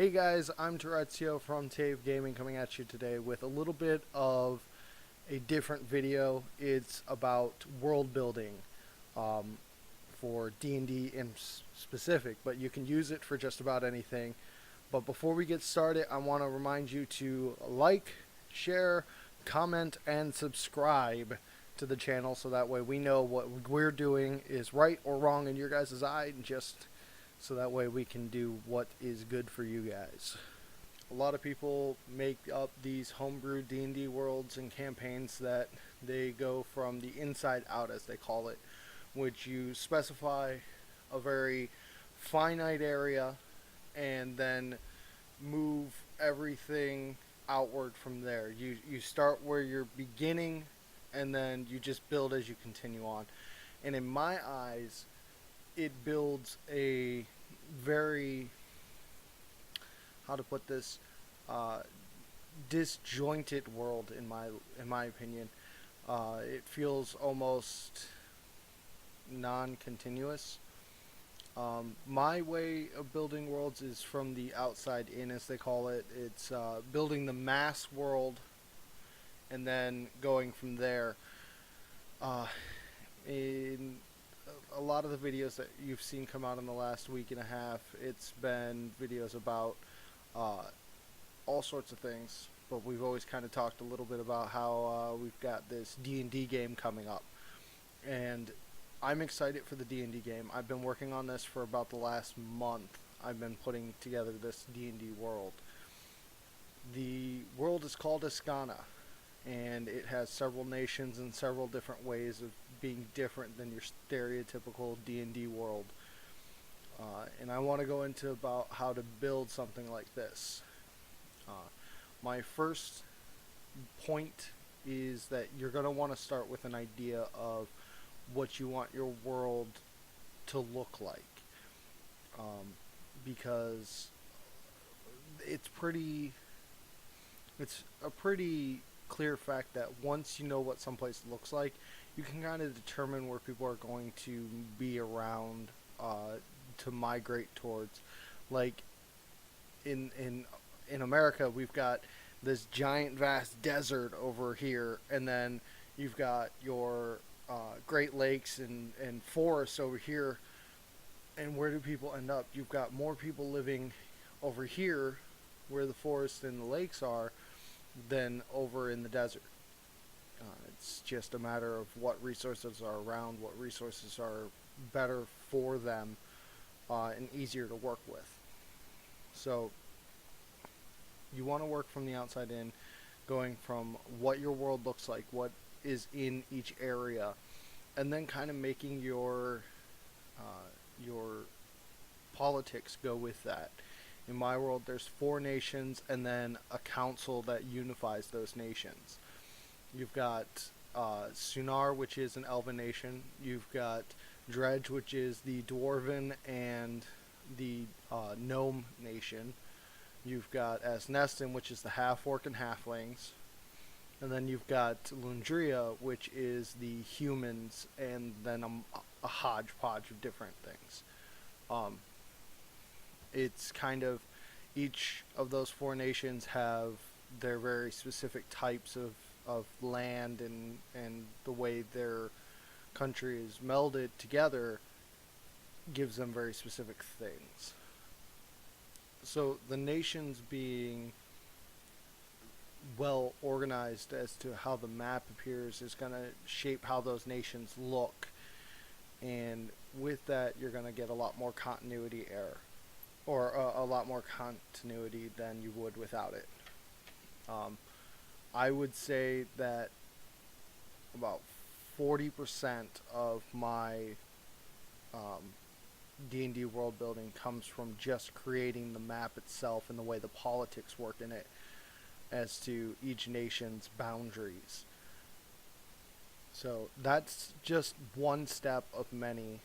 Hey guys, I'm Terezio from TFE Gaming coming at you today with a little bit of a different video. It's about world building um, for D&D in specific, but you can use it for just about anything. But before we get started, I want to remind you to like, share, comment, and subscribe to the channel so that way we know what we're doing is right or wrong in your guys' eye, and just so that way we can do what is good for you guys. A lot of people make up these homebrew D&D worlds and campaigns that they go from the inside out, as they call it, which you specify a very finite area and then move everything outward from there. You start where you're beginning and then you just build as you continue on. And in my eyes, it builds a very, how to put this, disjointed world in my opinion. It feels almost non-continuous. My way of building worlds is from the outside in, as they call it. It's building the mass world and then going from there. In a lot of the videos that you've seen come out in the last week and a half, it's been videos about all sorts of things, but we've always kind of talked a little bit about how we've got this D&D game coming up, and I'm excited for the D&D game. I've been working on this for about the last month. I've been putting together this D&D world. The world is called Iskana, and it has several nations and several different ways of being different than your stereotypical D&D world. And I want to go into about how to build something like this. My first point is that you're going to want to start with an idea of what you want your world to look like. Because it's a pretty clear fact that once you know what someplace looks like, you can kind of determine where people are going to be around to migrate towards. Like in America, we've got this giant vast desert over here, and then you've got your Great Lakes and forests over here. And where do people end up? You've got more people living over here where the forests and the lakes are than over in the desert. It's just a matter of what resources are around, what resources are better for them, and easier to work with. So you want to work from the outside in, going from what your world looks like, what is in each area, and then kind of making your politics go with that. In my world, there's 4 nations and then a council that unifies those nations. You've got Sunar, which is an elven nation. You've got Dredge, which is the dwarven and the gnome nation. You've got Asnestin, which is the half-orc and halflings. And then you've got Lundria, which is the humans, and then a hodgepodge of different things. It's kind of, each of those 4 nations have their very specific types of land, and the way their country is melded together gives them very specific things. So the nations being well organized as to how the map appears is going to shape how those nations look, and with that you're going to get a lot more continuity error, or a lot more continuity than you would without it. I would say that about 40% of my D&D world building comes from just creating the map itself and the way the politics work in it as to each nation's boundaries. So that's just one step of many.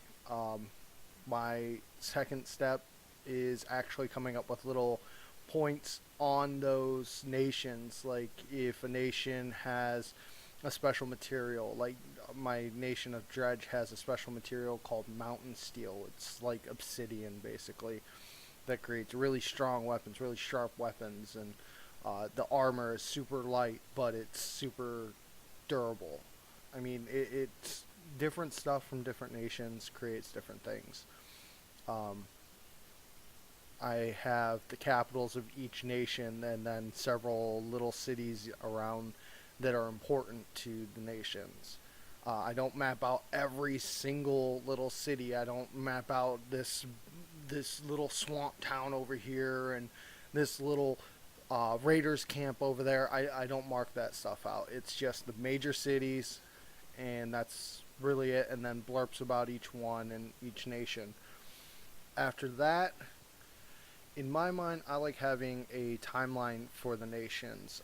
My second step is actually coming up with little points on those nations. Like if a nation has a special material, like my nation of Dredge has a special material called mountain steel. It's like obsidian basically. that creates really strong weapons, really sharp weapons, and the armor is super light, but it's super durable. I mean, it's different stuff from different nations creates different things. Um, I have the capitals of each nation and then several little cities around that are important to the nations. I don't map out every single little city. I don't map out this little swamp town over here and this little raiders camp over there. I don't mark that stuff out. It's just the major cities, and that's really it. And then blurps about each one and each nation. After that, in my mind, I like having a timeline for the nations.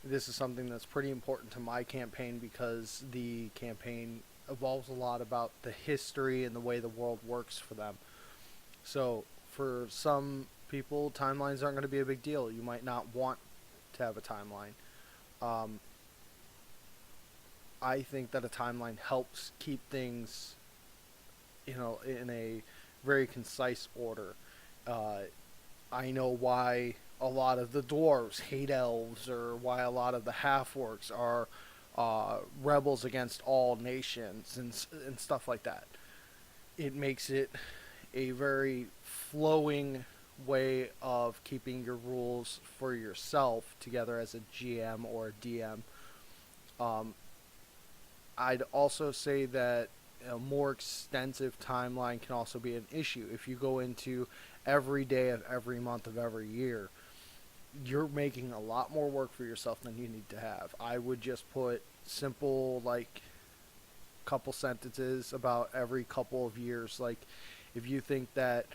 This is something that's pretty important to my campaign because the campaign evolves a lot about the history and the way the world works for them. So, for some people, timelines aren't going to be a big deal. You might not want to have a timeline. Um, I think that a timeline helps keep things, in a very concise order. Uh, I know why a lot of the dwarves hate elves, or why a lot of the half-orcs are rebels against all nations, and stuff like that. It makes it a very flowing way of keeping your rules for yourself together as a GM or a DM. Um, I'd also say that a more extensive timeline can also be an issue. If you go into every day of every month of every year, you're making a lot more work for yourself than you need to have. I would just put simple, like, couple sentences about every couple of years. Like, if you think that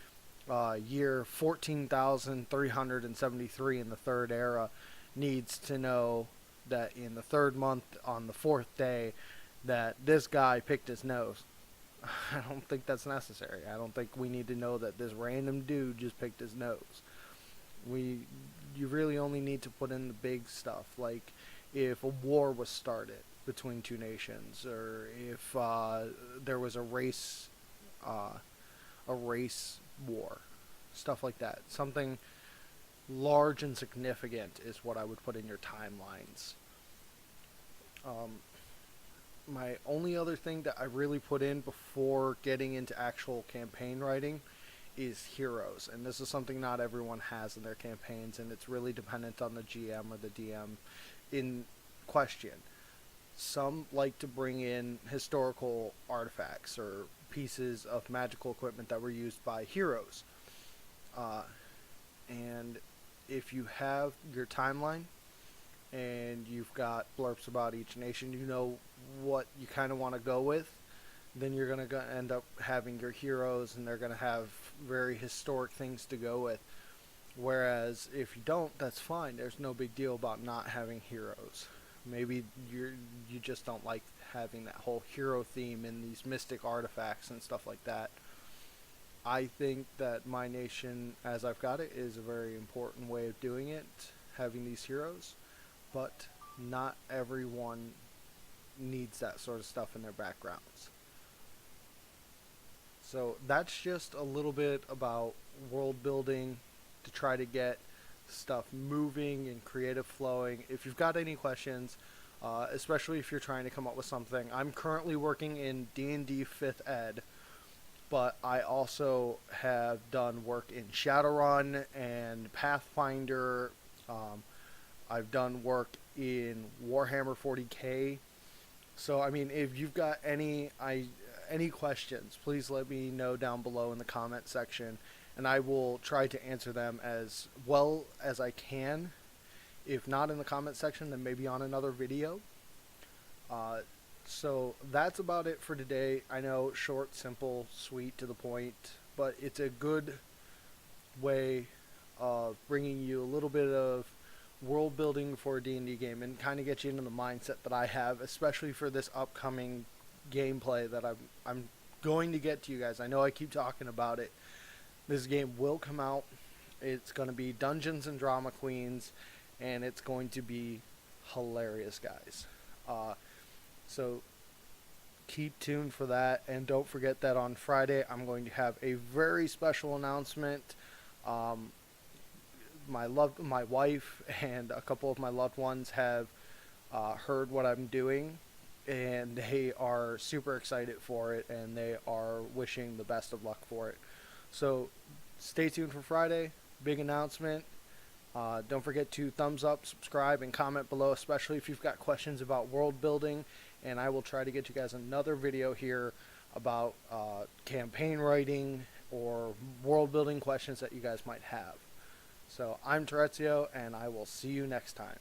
year 14,373 in the third era needs to know that in the third month on the fourth day that this guy picked his nose. I don't think that's necessary. I don't think we need to know that this random dude just picked his nose. You really only need to put in the big stuff, like if a war was started between two nations, or if there was a race war, stuff like that. Something large and significant is what I would put in your timelines. My only other thing that I really put in before getting into actual campaign writing is heroes, and this is something not everyone has in their campaigns, and it's really dependent on the GM or the DM in question. Some like to bring in historical artifacts or pieces of magical equipment that were used by heroes. And if you have your timeline and you've got blurps about each nation, you know what you kind of want to go with, then you're going to end up having your heroes, and they're going to have very historic things to go with. Whereas if you don't, that's fine. There's no big deal about not having heroes. Maybe you just don't like having that whole hero theme in these mystic artifacts and stuff like that. I think that my nation, as I've got it, is a very important way of doing it, having these heroes. But not everyone needs that sort of stuff in their backgrounds. So that's just a little bit about world building to try to get stuff moving and creative flowing. If you've got any questions, especially if you're trying to come up with something, I'm currently working in D&D 5th Ed, but I also have done work in Shadowrun and Pathfinder. I've done work in Warhammer 40K. So, I mean, if you've got any questions, please let me know down below in the comment section, and I will try to answer them as well as I can. If not in the comment section, then maybe on another video. So that's about it for today. I know, short, simple, sweet, to the point, but it's a good way of bringing you a little bit of world building for a D&D game and kind of get you into the mindset that I have, especially for this upcoming gameplay that I'm going to get to you guys. I know I keep talking about it. This game will come out. It's going to be Dungeons and Drama Queens, and it's going to be hilarious, guys. So keep tuned for that, and don't forget that on Friday I'm going to have a very special announcement. My wife and a couple of my loved ones have heard what I'm doing, and they are super excited for it, and they are wishing the best of luck for it. So stay tuned for Friday. Big announcement. Don't forget to thumbs up, subscribe, and comment below, especially if you've got questions about world building. And I will try to get you guys another video here about campaign writing or world building questions that you guys might have. So I'm Terezio, and I will see you next time.